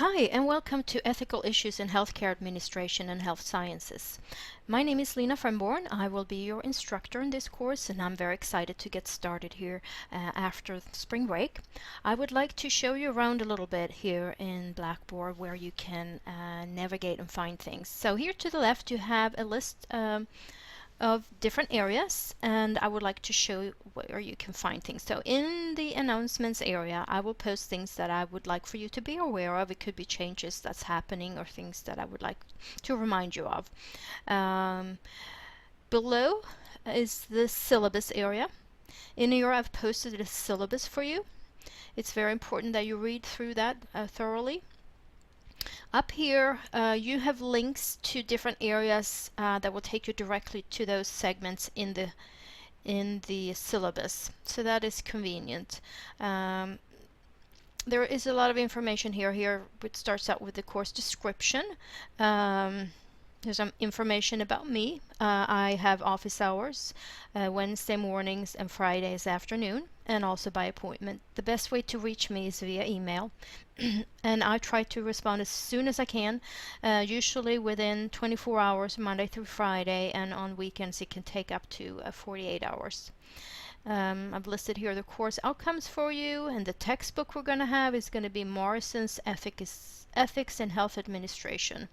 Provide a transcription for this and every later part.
Hi, and welcome to Ethical Issues in Healthcare Administration and Health Sciences. My name is Lina Framborn. I will be your instructor in this course, and I'm very excited to get started here after spring break. I would like to show you around a little bit here in Blackboard where you can navigate and find things. So here to the left you have a list of different areas, and I would like to show you where you can find things. So in the announcements area, I will post things that I would like for you to be aware of. It could be changes that's happening or things that I would like to remind you of. Below is the syllabus area. In here I've posted a syllabus for you. It's very important that you read through that thoroughly. Up here you have links to different areas that will take you directly to those segments in the syllabus, so that is convenient. There is a lot of information here which starts out with the course description. There's some information about me. I have office hours Wednesday mornings and Fridays afternoon, and also by appointment. The best way to reach me is via email, and I try to respond as soon as I can, usually within 24 hours, Monday through Friday, and on weekends it can take up to 48 hours. I've listed here the course outcomes for you, and the textbook we're going to have is going to be Morrison's Ethics in Health Administration.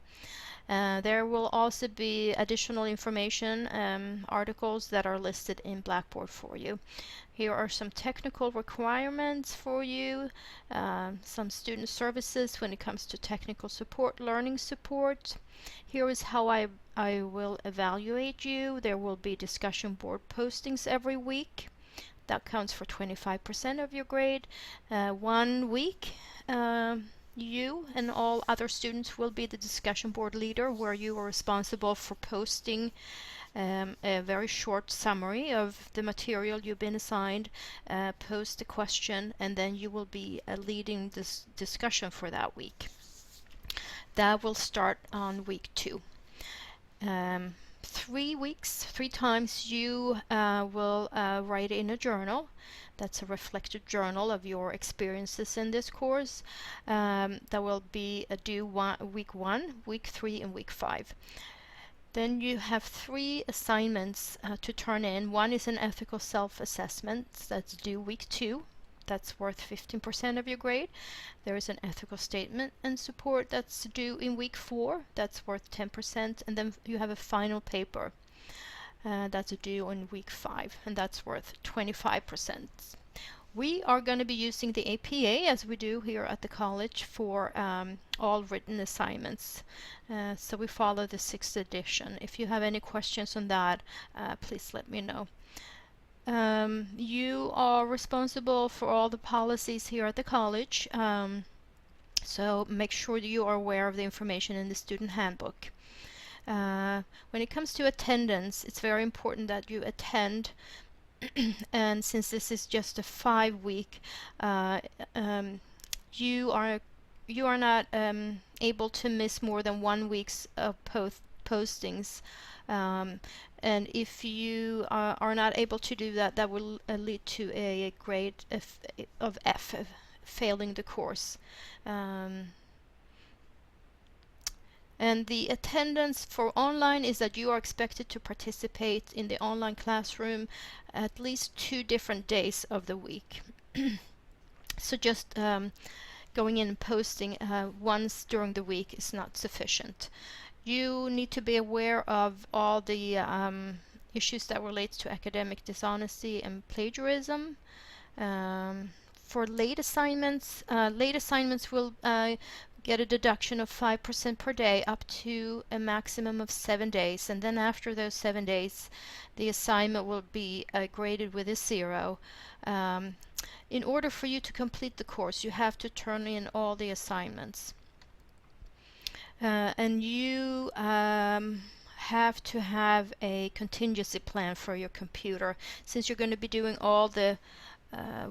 There will also be additional information, articles that are listed in Blackboard for you. Here are some technical requirements for you, some student services when it comes to technical support, learning support. Here is how I will evaluate you. There will be discussion board postings every week. That counts for 25% of your grade. 1 week you and all other students will be the discussion board leader, where you are responsible for posting a very short summary of the material you've been assigned, post a question, and then you will be leading this discussion for that week. That will start on week 2. 3 weeks, 3 times you will write in a journal. That's a reflective journal of your experiences in this course. That will be due week 1, week 3, and week 5. Then you have 3 assignments to turn in. One is an ethical self-assessment that's due week 2. That's worth 15% of your grade. There is an ethical statement and support that's due in week 4. That's worth 10%. And then you have a final paper that's due in week 5, and that's worth 25%. We are going to be using the APA as we do here at the college for all written assignments. So we follow the 6th edition. If you have any questions on that, please let me know. You are responsible for all the policies here at the college, so make sure that you are aware of the information in the student handbook. When it comes to attendance, it's very important that you attend, and since this is just a 5-week, you are not able to miss more than 1 week's of postings. And if you are not able to do that, that will lead to a grade of F, failing the course. And the attendance for online is that you are expected to participate in the online classroom at least 2 different days of the week. So just going in and posting once during the week is not sufficient. You need to be aware of all the issues that relate to academic dishonesty and plagiarism. For late assignments will get a deduction of 5% per day up to a maximum of 7 days, and then after those 7 days the assignment will be graded with a 0. In order for you to complete the course, you have to turn in all the assignments. And you have to have a contingency plan for your computer, since you're going to be doing all the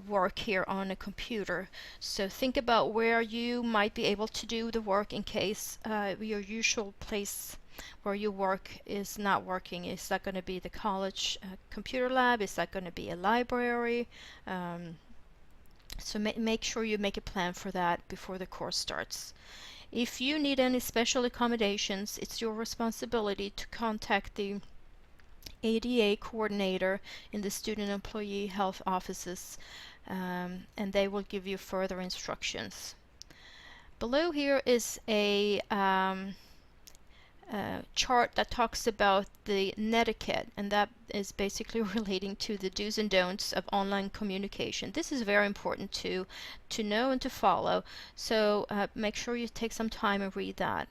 work here on a computer. So think about where you might be able to do the work in case your usual place where you work is not working. Is that going to be the college computer lab? Is that going to be a library? So make sure you make a plan for that before the course starts. If you need any special accommodations, it's your responsibility to contact the ADA coordinator in the student employee health offices, and they will give you further instructions. Below here is a chart that talks about the netiquette, and that is basically relating to the do's and don'ts of online communication. This is very important to know and to follow, so make sure you take some time and read that.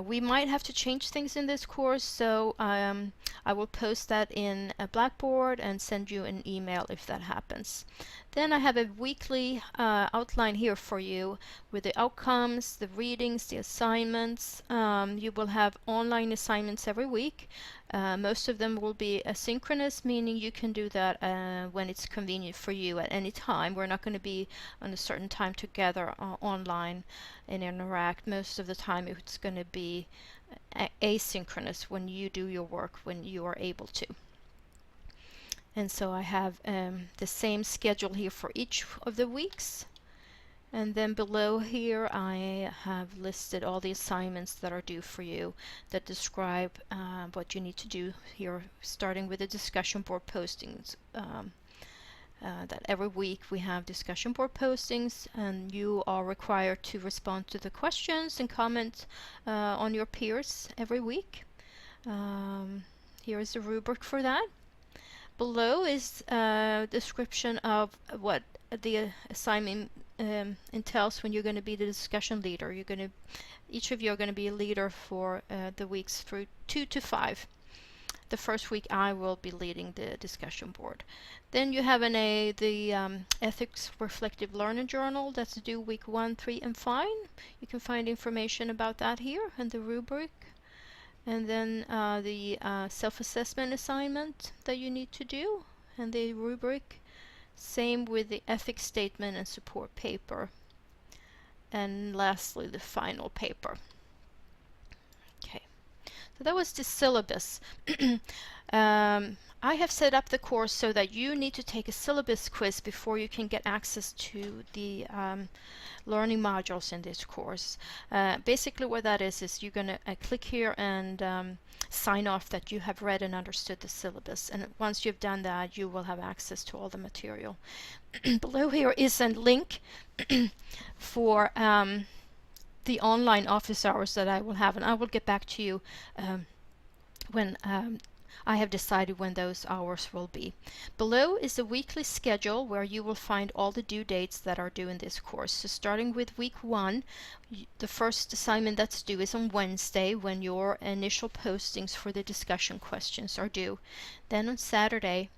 We might have to change things in this course, so I will post that in a Blackboard and send you an email if that happens. Then I have a weekly outline here for you with the outcomes, the readings, the assignments. You will have online assignments every week. Most of them will be asynchronous, meaning you can do that when it's convenient for you at any time. We're not going to be on a certain time together online and interact. Most of the time it's going to be asynchronous when you do your work when you are able to. And so I have the same schedule here for each of the weeks. And then below here I have listed all the assignments that are due for you that describe what you need to do here, starting with the discussion board postings. That every week we have discussion board postings, and you are required to respond to the questions and comment on your peers every week. Here is the rubric for that. Below is a description of what the assignment entails when you're going to be the discussion leader. Each of you are going to be a leader for the weeks through 2 to 5. The first week I will be leading the discussion board. Then you have the Ethics Reflective Learning Journal that's due week 1, 3, and 5. You can find information about that here in the rubric. And then the self-assessment assignment that you need to do, and the rubric. Same with the ethics statement and support paper. And lastly, the final paper. Okay, so that was the syllabus. I have set up the course so that you need to take a syllabus quiz before you can get access to the learning modules in this course. Basically what that is you're going to click here and sign off that you have read and understood the syllabus, and once you've done that you will have access to all the material. Below here is a link for the online office hours that I will have, and I will get back to you when I have decided when those hours will be. Below is the weekly schedule where you will find all the due dates that are due in this course. So starting with week 1, the first assignment that's due is on Wednesday when your initial postings for the discussion questions are due. Then on Saturday,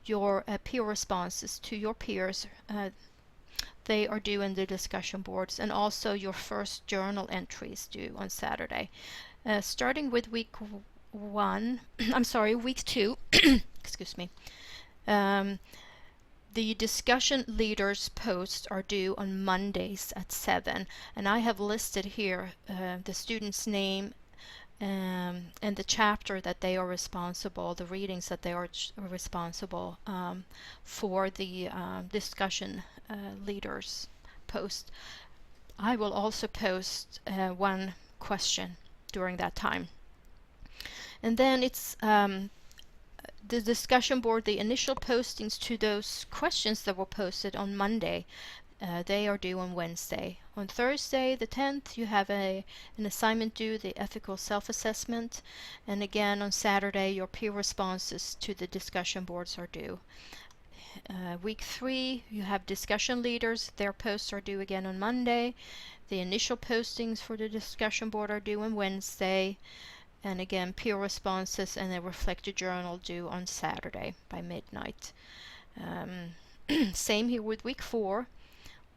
your peer responses to your peers, they are due in the discussion boards, and also your first journal entries due on Saturday. Starting with week 2, excuse me. The discussion leaders posts are due on Mondays at 7, and I have listed here the student's name and the chapter that they are responsible, the readings that they are responsible for the discussion leaders post. I will also post one question during that time. And then it's the discussion board, the initial postings to those questions that were posted on Monday. They are due on Wednesday. On Thursday, the 10th, you have an assignment due, the ethical self-assessment. And again, on Saturday, your peer responses to the discussion boards are due. Week 3, you have discussion leaders. Their posts are due again on Monday. The initial postings for the discussion board are due on Wednesday. And again, peer responses and a reflected journal due on Saturday by midnight. Same here with week 4,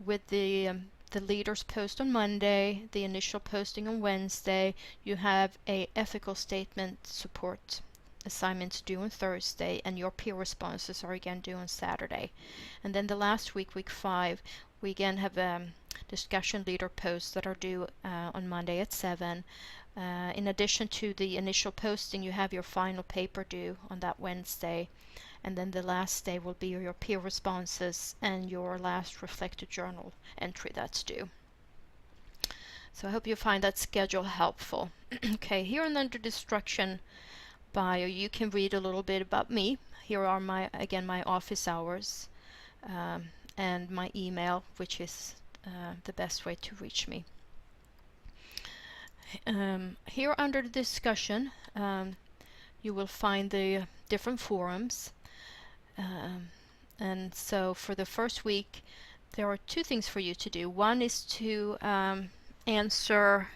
with the leaders post on Monday, the initial posting on Wednesday. You have a ethical statement support assignments due on Thursday, and your peer responses are again due on Saturday. And then the last week, week 5, we again have discussion leader posts that are due on Monday at 7. In addition to the initial posting, you have your final paper due on that Wednesday. and then the last day will be your peer responses and your last reflected journal entry that's due. So I hope you find that schedule helpful. Okay, here and under the instruction bio, you can read a little bit about me. Here are my office hours and my email, which is the best way to reach me. Here under the discussion, you will find the different forums. And so for the first week, there are two things for you to do. One is to answer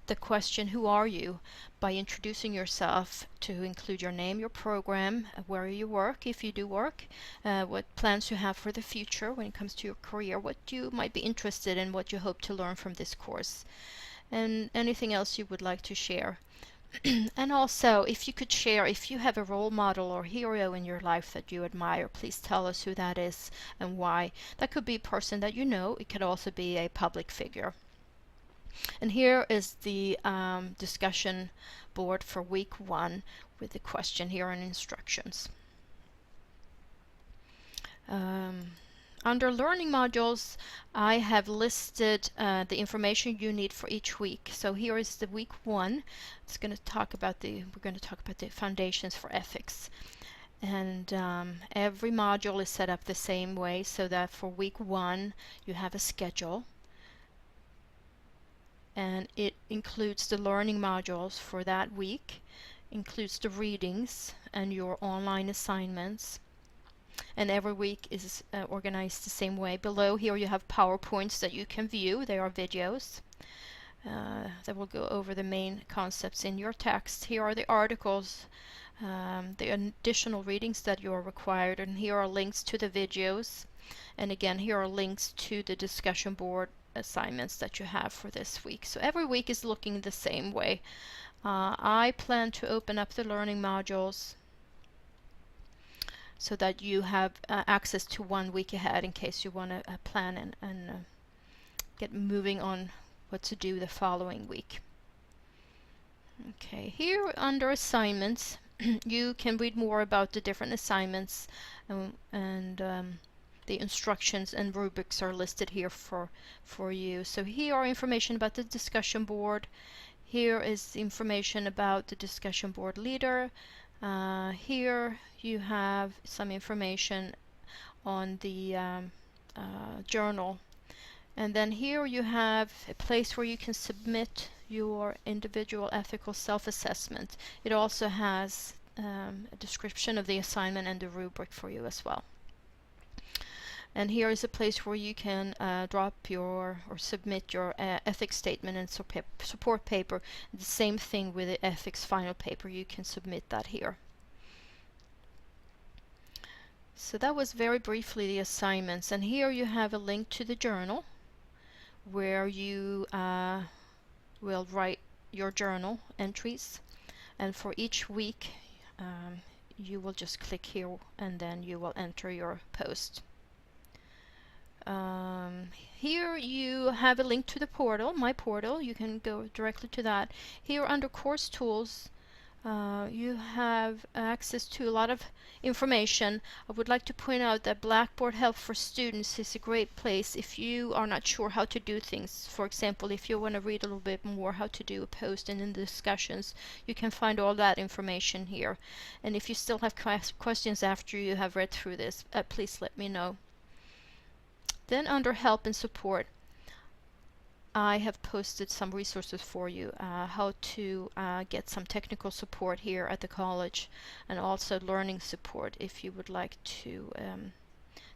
the question, who are you, by introducing yourself, to include your name, your program, where you work, if you do work, what plans you have for the future when it comes to your career, what you might be interested in, what you hope to learn from this course, and anything else you would like to share. And also, if you could share, if you have a role model or hero in your life that you admire, please tell us who that is and why. That could be a person that you know. It could also be a public figure. And here is the discussion board for week 1 with the question here and instructions. Under learning modules, I have listed the information you need for each week. So here is the week 1. We're going to talk about the foundations for ethics. And every module is set up the same way, so that for week 1 you have a schedule. And it includes the learning modules for that week, includes the readings and your online assignments. And every week is organized the same way. Below here you have PowerPoints that you can view. They are videos that will go over the main concepts in your text. Here are the articles, the additional readings that you are required, and here are links to the videos. And again, here are links to the discussion board assignments that you have for this week. So every week is looking the same way. I plan to open up the learning modules so that you have access to 1 week ahead in case you want to plan and get moving on what to do the following week. Okay, here under assignments, you can read more about the different assignments, and the instructions and rubrics are listed here for you. So here are information about the discussion board. Here is information about the discussion board leader. Here you have some information on the journal. And then here you have a place where you can submit your individual ethical self-assessment. It also has a description of the assignment and the rubric for you as well. And here is a place where you can drop your or submit your ethics statement and support paper. The same thing with the ethics final paper. You can submit that here. So that was very briefly the assignments. And here you have a link to the journal where you will write your journal entries. And for each week, you will just click here and then you will enter your post. Here you have a link to the portal, my portal. You can go directly to that. Here under course tools, you have access to a lot of information. I would like to point out that Blackboard Help for Students is a great place if you are not sure how to do things. For example, if you want to read a little bit more how to do a post and in the discussions, you can find all that information here. And if you still have questions after you have read through this, please let me know. Then under help and support, I have posted some resources for you, how to get some technical support here at the college, and also learning support if you would like to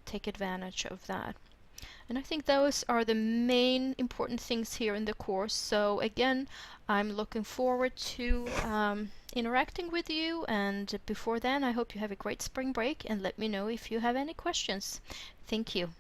take advantage of that. And I think those are the main important things here in the course. So again, I'm looking forward to interacting with you, and before then I hope you have a great spring break, and let me know if you have any questions. Thank you.